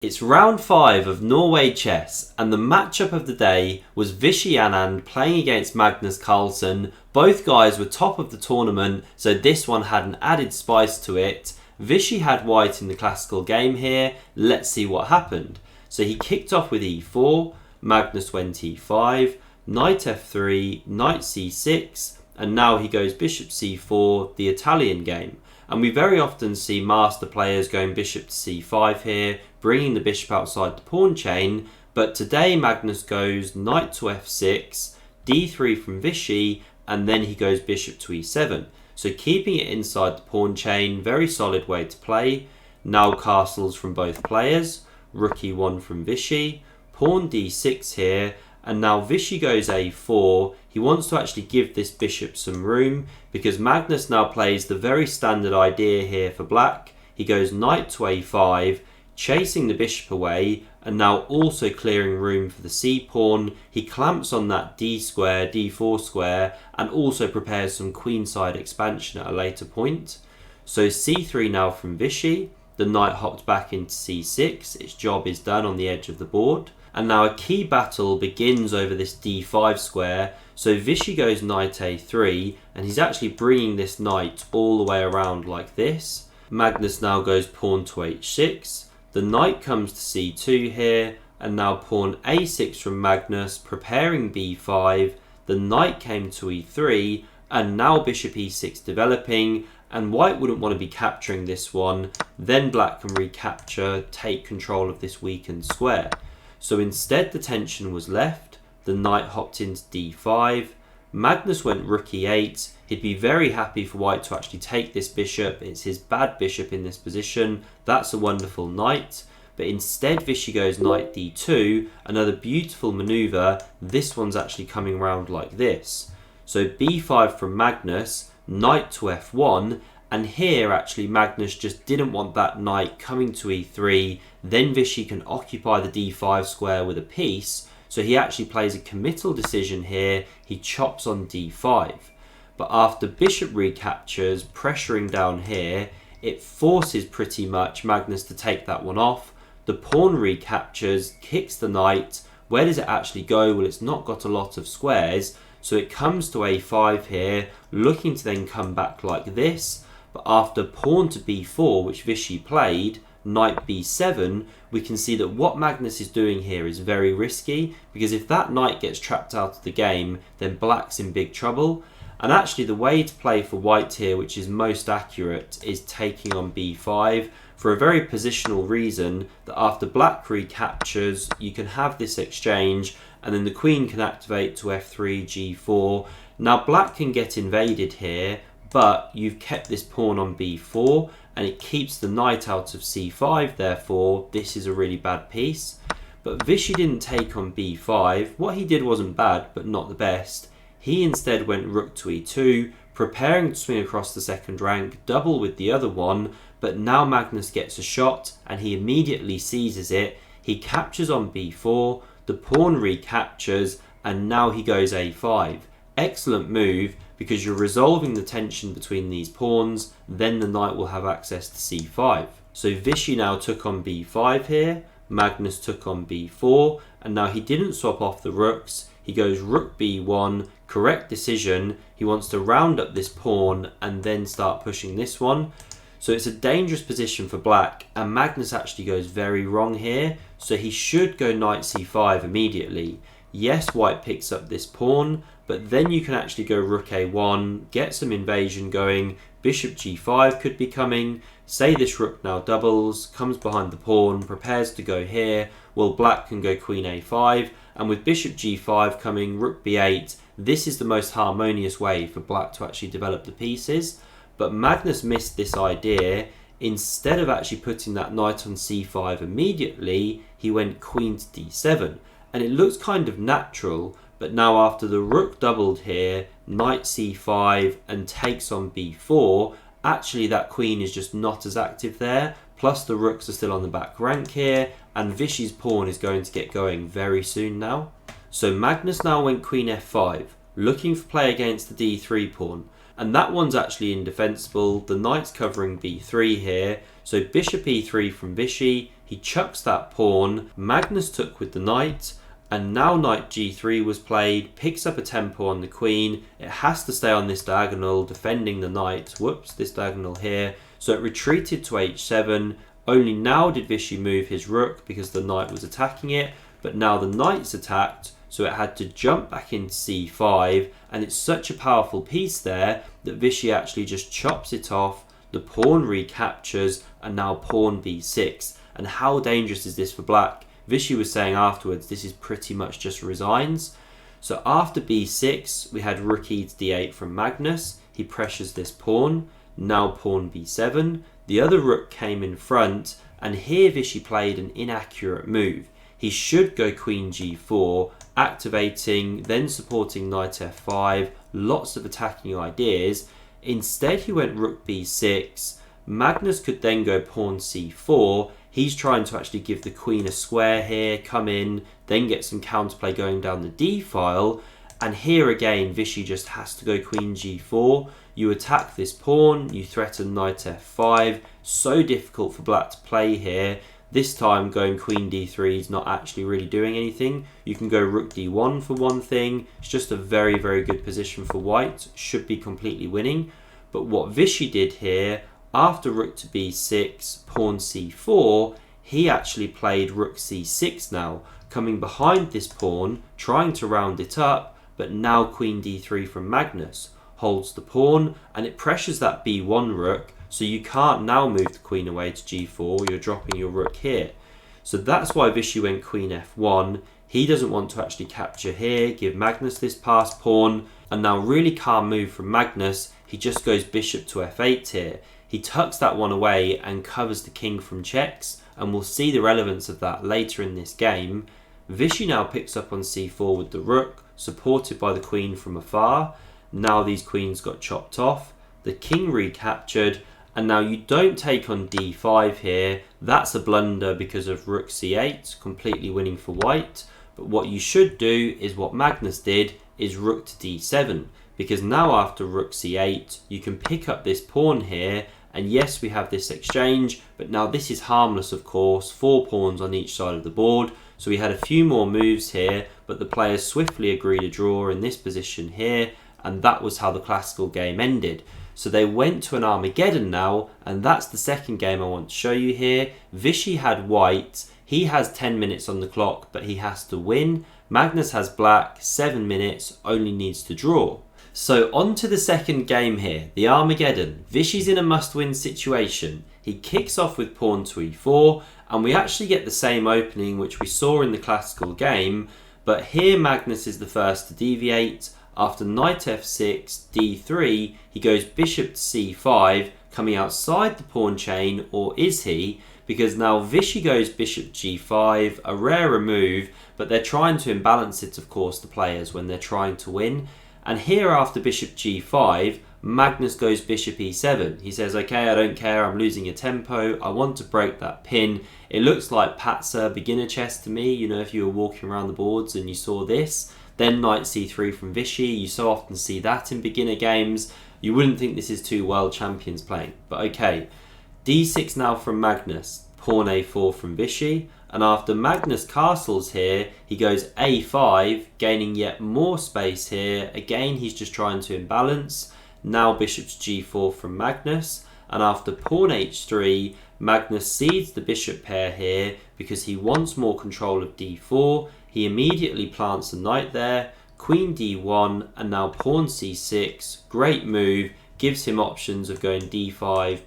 It's round 5 of Norway Chess, and the matchup of the day was Vishy Anand playing against Magnus Carlsen. Both guys were top of the tournament, so this one had an added spice to it. Vishy had white in the classical game here. Let's see what happened. So he kicked off with e4, Magnus went e5, knight f3, knight c6, and now he goes bishop c4, the Italian game. And we very often see master players going bishop to c5 here, bringing the bishop outside the pawn chain. But today Magnus goes knight to f6, d3 from Vishy, and then he goes bishop to e7. So keeping it inside the pawn chain, very solid way to play. Now castles from both players, rook e1 from Vishy, pawn d6 here, and now Vishy goes a4. He wants to actually give this bishop some room because Magnus now plays the very standard idea here for black. He goes knight to a5, chasing the bishop away, and now also clearing room for the c-pawn. He clamps on that d square, d4 square, and also prepares some queenside expansion at a later point. So c3 now from Vishy. The knight hopped back into c6. Its job is done on the edge of the board. And now a key battle begins over this d5 square. So Vishy goes knight a3, and he's actually bringing this knight all the way around like this. Magnus now goes pawn to h6. The knight comes to c2 here, and now pawn a6 from Magnus, preparing b5. The knight came to e3, and now bishop e6 developing, and white wouldn't want to be capturing this one. Then black can recapture, take control of this weakened square. So instead the tension was left. The knight hopped into d5. Magnus went rook e8. He'd be very happy for white to actually take this bishop. It's his bad bishop in this position. That's a wonderful knight. But instead Vishy goes knight d2. Another beautiful maneuver. This one's actually coming round like this. So b5 from Magnus, knight to f1. And here actually Magnus just didn't want that knight coming to e3. Then Vishy can occupy the d5 square with a piece. So he actually plays a committal decision here. He chops on d5. But after bishop recaptures, pressuring down here, it forces pretty much Magnus to take that one off. The pawn recaptures, kicks the knight. Where does it actually go? Well, it's not got a lot of squares. So it comes to a5 here, looking to then come back like this. But after pawn to b4, which Vishy played, knight b7, we can see that what Magnus is doing here is very risky, because if that knight gets trapped out of the game, then black's in big trouble. And actually the way to play for white here, which is most accurate, is taking on b5 for a very positional reason, that after black recaptures, you can have this exchange, and then the queen can activate to f3, g4. Now black can get invaded here, but you've kept this pawn on b4, and it keeps the knight out of c5, therefore this is a really bad piece. But Vishy didn't take on b5. What he did wasn't bad, but not the best. He instead went rook to e2, preparing to swing across the second rank, double with the other one, but now Magnus gets a shot, and he immediately seizes it. He captures on b4, the pawn recaptures, and now he goes a5. Excellent move, because you're resolving the tension between these pawns, then the knight will have access to c5. So Vishy now took on b5 here, Magnus took on b4, and now he didn't swap off the rooks. He goes rook b1, correct decision. He wants to round up this pawn and then start pushing this one. So it's a dangerous position for black, and Magnus actually goes very wrong here. So he should go knight c5 immediately. Yes, white picks up this pawn, but then you can actually go rook a1, get some invasion going. Bishop g5 could be coming. Say this rook now doubles, comes behind the pawn, prepares to go here. Well, black can go queen a5, and with bishop g5 coming, rook b8, this is the most harmonious way for black to actually develop the pieces. But Magnus missed this idea. Instead of actually putting that knight on c5 immediately, he went queen to d7. And it looks kind of natural, but now after the rook doubled here, knight c5 and takes on b4, actually that queen is just not as active there, plus the rooks are still on the back rank here, and Vishy's pawn is going to get going very soon now. So Magnus now went queen f5, looking for play against the d3 pawn, and that one's actually indefensible. The knight's covering b3 here, so bishop e3 from Vishy. He chucks that pawn, Magnus took with the knight, and now knight g3 was played, picks up a tempo on the queen. It has to stay on this diagonal, defending the knight. Whoops, this diagonal here. So it retreated to h7. Only now did Vishy move his rook because the knight was attacking it, but now the knight's attacked, so it had to jump back into c5, and it's such a powerful piece there that Vishy actually just chops it off, the pawn recaptures, and now pawn b6. And how dangerous is this for black? Vishy was saying afterwards, this is pretty much just resigns. So after b6, we had rook e to d8 from Magnus. He pressures this pawn. Now pawn b7. The other rook came in front, and here Vishy played an inaccurate move. He should go queen g4, activating, then supporting knight f5, lots of attacking ideas. Instead, he went rook b6. Magnus could then go pawn c4. He's trying to actually give the queen a square here, come in, then get some counterplay going down the d file. And here again, Vishy just has to go queen g4. You attack this pawn, you threaten knight f5. So difficult for black to play here. This time going queen d3 is not actually really doing anything. You can go rook d1 for one thing. It's just a very, very good position for white. Should be completely winning. But what Vishy did here, after rook to b6, pawn c4, he actually played rook c6 now, coming behind this pawn, trying to round it up, but now queen d3 from Magnus holds the pawn, and it pressures that b1 rook, so you can't now move the queen away to g4, you're dropping your rook here. So that's why Vishy went queen f1. He doesn't want to actually capture here, give Magnus this passed pawn, and now really calm move from Magnus, he just goes bishop to f8 here. He tucks that one away and covers the king from checks, and we'll see the relevance of that later in this game. Vishy now picks up on c4 with the rook, supported by the queen from afar. Now these queens got chopped off, the king recaptured, and now you don't take on d5 here. That's a blunder because of rook c8, completely winning for white. But what you should do is what Magnus did, is rook to d7, because now after rook c8, you can pick up this pawn here. And yes, we have this exchange, but now this is harmless, of course, 4 pawns on each side of the board. So we had a few more moves here, but the players swiftly agreed a draw in this position here, and that was how the classical game ended. So they went to an Armageddon now, and that's the second game I want to show you here. Vishy had white, he has 10 minutes on the clock, but he has to win. Magnus has black, 7 minutes, only needs to draw. So on to the second game here, the Armageddon. Vishy's in a must-win situation. He kicks off with pawn to e4, and we actually get the same opening which we saw in the classical game, but here Magnus is the first to deviate. After knight f6, d3, he goes bishop to c5, coming outside the pawn chain, or is he? Because now Vishy goes bishop g5, a rarer move, but they're trying to imbalance it, of course, the players, when they're trying to win. And here after bishop g5, Magnus goes bishop e7. He says, okay, I don't care, I'm losing a tempo, I want to break that pin. It looks like Patzer beginner chess to me, you know, if you were walking around the boards and you saw this. Then knight c3 from Vishy, you so often see that in beginner games. You wouldn't think this is two world champions playing, but okay. d6 now from Magnus, pawn a4 from Vishy, and after Magnus castles here, he goes a5, gaining yet more space here. Again, he's just trying to imbalance. Now bishop to g4 from Magnus, and after pawn h3, Magnus cedes the bishop pair here because he wants more control of d4. He immediately plants a knight there, queen d1, and now pawn c6. Great move, gives him options of going d5,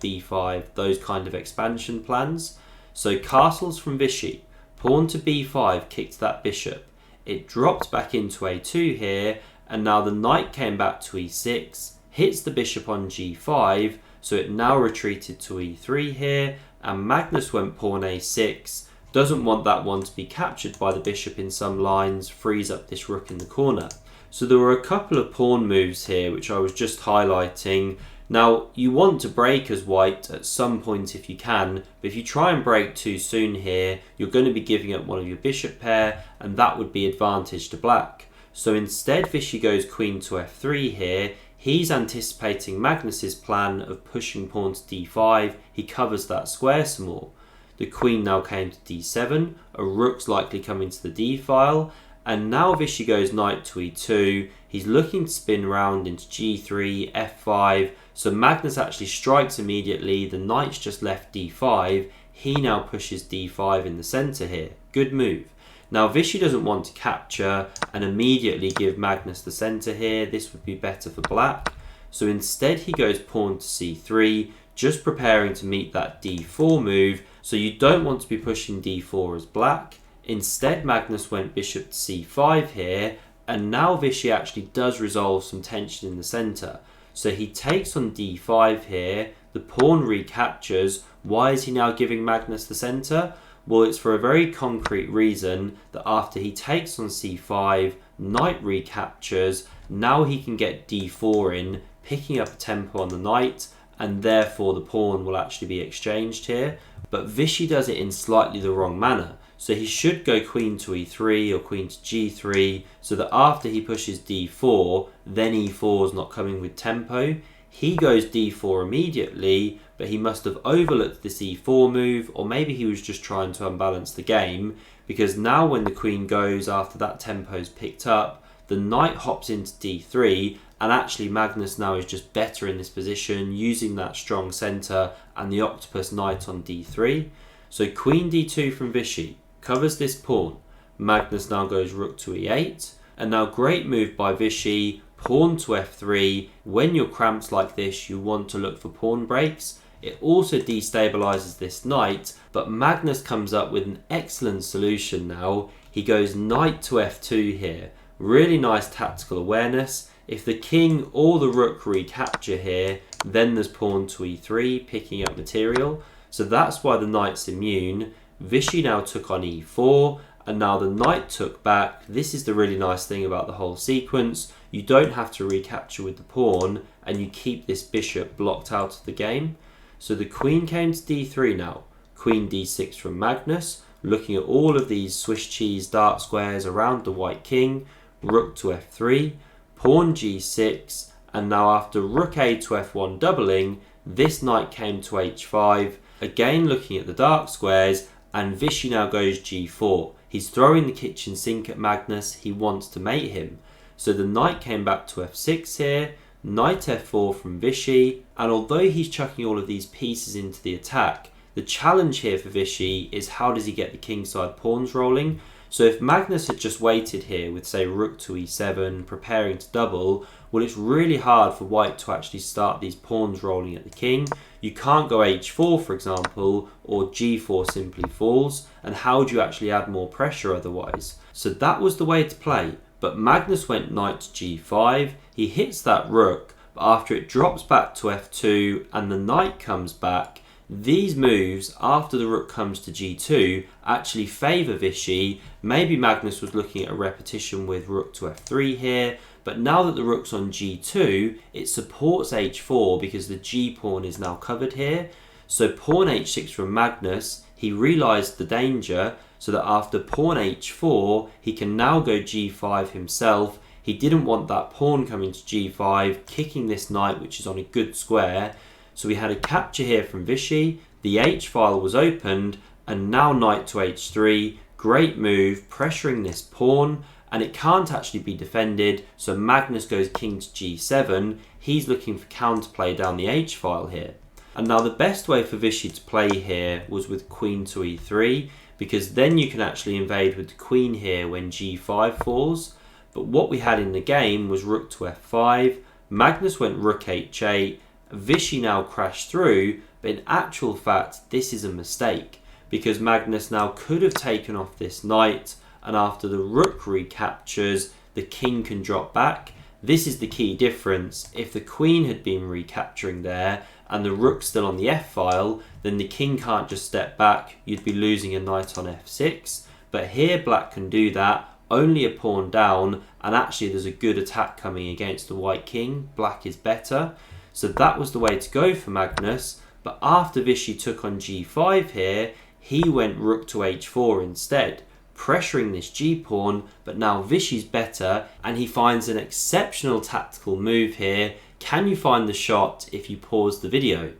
b5, those kind of expansion plans. So castles from Vishy, pawn to b5 kicked that bishop. It dropped back into a2 here, and now the knight came back to e6, hits the bishop on g5, so it now retreated to e3 here, and Magnus went pawn a6, doesn't want that one to be captured by the bishop in some lines, frees up this rook in the corner. So there were a couple of pawn moves here which I was just highlighting. Now you want to break as white at some point if you can, but if you try and break too soon here, you're going to be giving up one of your bishop pair, and that would be advantage to black. So instead Vishy goes queen to f3 here. He's anticipating Magnus's plan of pushing pawn to d5. He covers that square some more. The queen now came to d7, a rook's likely coming to the d file, and now Vishy goes knight to e2. He's looking to spin round into g3, f5, so Magnus actually strikes immediately. The knight's just left d5. He now pushes d5 in the centre here. Good move. Now Vishy doesn't want to capture and immediately give Magnus the centre here. This would be better for black. So instead he goes pawn to c3, just preparing to meet that d4 move. So you don't want to be pushing d4 as black. Instead Magnus went bishop to c5 here, and now Vishy actually does resolve some tension in the centre. So he takes on d5 here, the pawn recaptures. Why is he now giving Magnus the centre? Well, it's for a very concrete reason, that after he takes on c5, knight recaptures, now he can get d4 in, picking up a tempo on the knight, and therefore the pawn will actually be exchanged here. But Vishy does it in slightly the wrong manner. So he should go queen to e3 or queen to g3, so that after he pushes d4, then e4 is not coming with tempo. He goes d4 immediately, but he must have overlooked this e4 move, or maybe he was just trying to unbalance the game, because now when the queen goes after that tempo's picked up, the knight hops into d3, and actually Magnus now is just better in this position, using that strong centre and the octopus knight on d3. So queen d2 from Vishy covers this pawn. Magnus now goes rook to e8, and now great move by Vishy, pawn to f3. When you're cramped like this, you want to look for pawn breaks. It also destabilizes this knight, but Magnus comes up with an excellent solution now. He goes knight to f2 here. Really nice tactical awareness. If the king or the rook recapture here, then there's pawn to e3, picking up material. So that's why the knight's immune. Vishy now took on e4, and now the knight took back. This is the really nice thing about the whole sequence. You don't have to recapture with the pawn, and you keep this bishop blocked out of the game. So the queen came to d3 now. Queen d6 from Magnus, looking at all of these Swiss cheese dark squares around the white king. Rook to f3, pawn g6, and now after rook a to f1 doubling, this knight came to h5, again looking at the dark squares, and Vishy now goes g4. He's throwing the kitchen sink at Magnus. He wants to mate him. So the knight came back to f6 here, knight f4 from Vishy, and although he's chucking all of these pieces into the attack, the challenge here for Vishy is how does he get the kingside pawns rolling. So if Magnus had just waited here with, say, rook to e7, preparing to double, well, it's really hard for white to actually start these pawns rolling at the king. You can't go h4, for example, or g4 simply falls, and how do you actually add more pressure otherwise? So that was the way to play, but Magnus went knight to g5, he hits that rook, but after it drops back to f2 and the knight comes back, these moves, after the rook comes to g2, actually favour Vishy. Maybe Magnus was looking at a repetition with rook to f3 here, but now that the rook's on g2, it supports h4 because the g-pawn is now covered here. So pawn h6 from Magnus, he realised the danger, so that after pawn h4, he can now go g5 himself. He didn't want that pawn coming to g5, kicking this knight, which is on a good square. So we had a capture here from Vishy, the h-file was opened, and now knight to h3, great move, pressuring this pawn, and it can't actually be defended, so Magnus goes king to g7, he's looking for counterplay down the h-file here. And now the best way for Vishy to play here was with queen to e3, because then you can actually invade with the queen here when g5 falls. But what we had in the game was rook to f5, Magnus went rook h8, Vishy now crashed through, but in actual fact this is a mistake, because Magnus now could have taken off this knight, and after the rook recaptures, the king can drop back. This is the key difference. If the queen had been recapturing there, and the rook's still on the f-file, then the king can't just step back, you'd be losing a knight on f6. But here black can do that, only a pawn down, and actually there's a good attack coming against the white king. Black is better. So that was the way to go for Magnus, but after Vishy took on g5 here, he went rook to h4 instead, pressuring this g-pawn, but now Vishy's better, and he finds an exceptional tactical move here. Can you find the shot if you pause the video?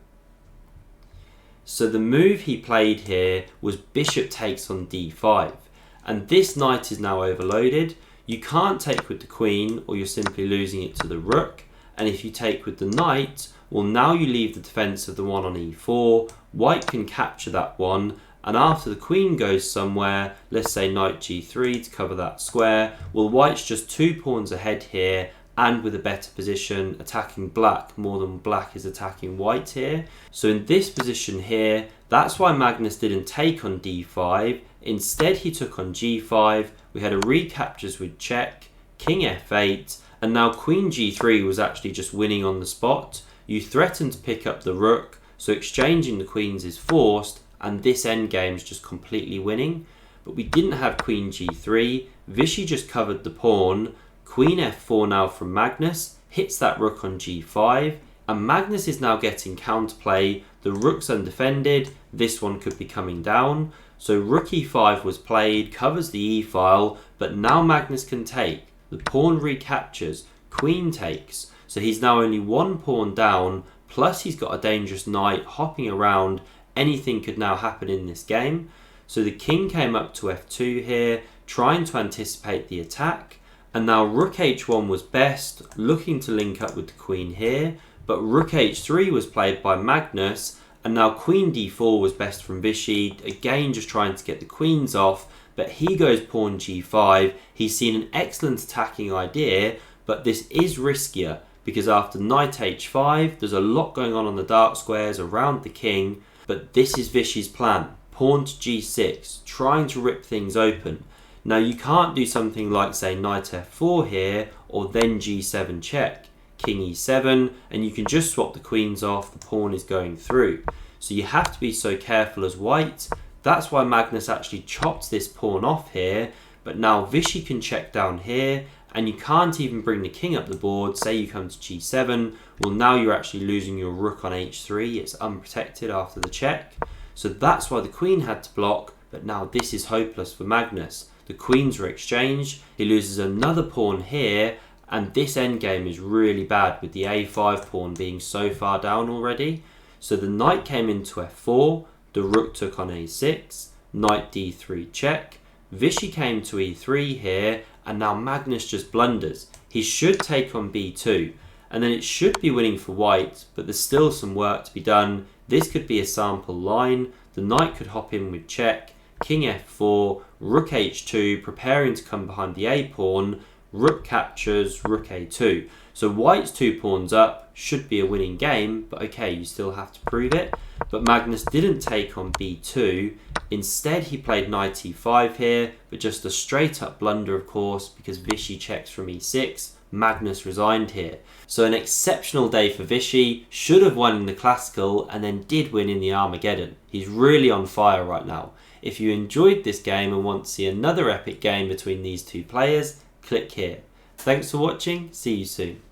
So the move he played here was bishop takes on d5. And this knight is now overloaded. You can't take with the queen or you're simply losing it to the rook. And if you take with the knight, well, now you leave the defense of the one on e4. White can capture that one. And after the queen goes somewhere, let's say knight g3 to cover that square, well, white's just 2 pawns ahead here and with a better position, attacking black more than black is attacking white here. So in this position here, that's why Magnus didn't take on d5. Instead, he took on g5. We had a recaptures with check, king f8, and now queen g3 was actually just winning on the spot. You threaten to pick up the rook, so exchanging the queens is forced, and this endgame is just completely winning. But we didn't have queen g3. Vishy just covered the pawn. Queen f4 now from Magnus, hits that rook on g5, and Magnus is now getting counterplay. The rook's undefended, this one could be coming down. So rook e5 was played, covers the e-file, but now Magnus can take. The pawn recaptures, queen takes, so he's now only 1 pawn down, plus he's got a dangerous knight hopping around. Anything could now happen in this game. So the king came up to f2 here, trying to anticipate the attack. And now rook h1 was best, looking to link up with the queen here. But rook h3 was played by Magnus. And now queen d4 was best from Vishy, again just trying to get the queens off. But he goes pawn g5. He's seen an excellent attacking idea, but this is riskier because after knight h5, there's a lot going on the dark squares around the king. But this is Vishy's plan. Pawn to g6, trying to rip things open. Now you can't do something like say knight f4 here or then g7 check. King e7, and you can just swap the queens off, the pawn is going through. So you have to be so careful as white. That's why Magnus actually chopped this pawn off here, but now Vishy can check down here, and you can't even bring the king up the board. Say you come to g7, well now you're actually losing your rook on h3, it's unprotected after the check. So that's why the queen had to block, but now this is hopeless for Magnus. The queens are exchanged, he loses another pawn here, and this endgame is really bad with the a5 pawn being so far down already. So the knight came into f4, the rook took on a6, knight d3 check, Vishy came to e3 here, and now Magnus just blunders. He should take on b2, and then it should be winning for white, but there's still some work to be done. This could be a sample line, the knight could hop in with check, king f4, rook h2, preparing to come behind the a pawn, rook captures, rook a2. So white's 2 pawns up, should be a winning game, but okay, you still have to prove it. But Magnus didn't take on b2, instead he played knight e5 here, but just a straight up blunder of course, because Vishy checks from e6, Magnus resigned here. So an exceptional day for Vishy, should have won in the classical and then did win in the Armageddon. He's really on fire right now. If you enjoyed this game and want to see another epic game between these two players, click here. Thanks for watching, see you soon.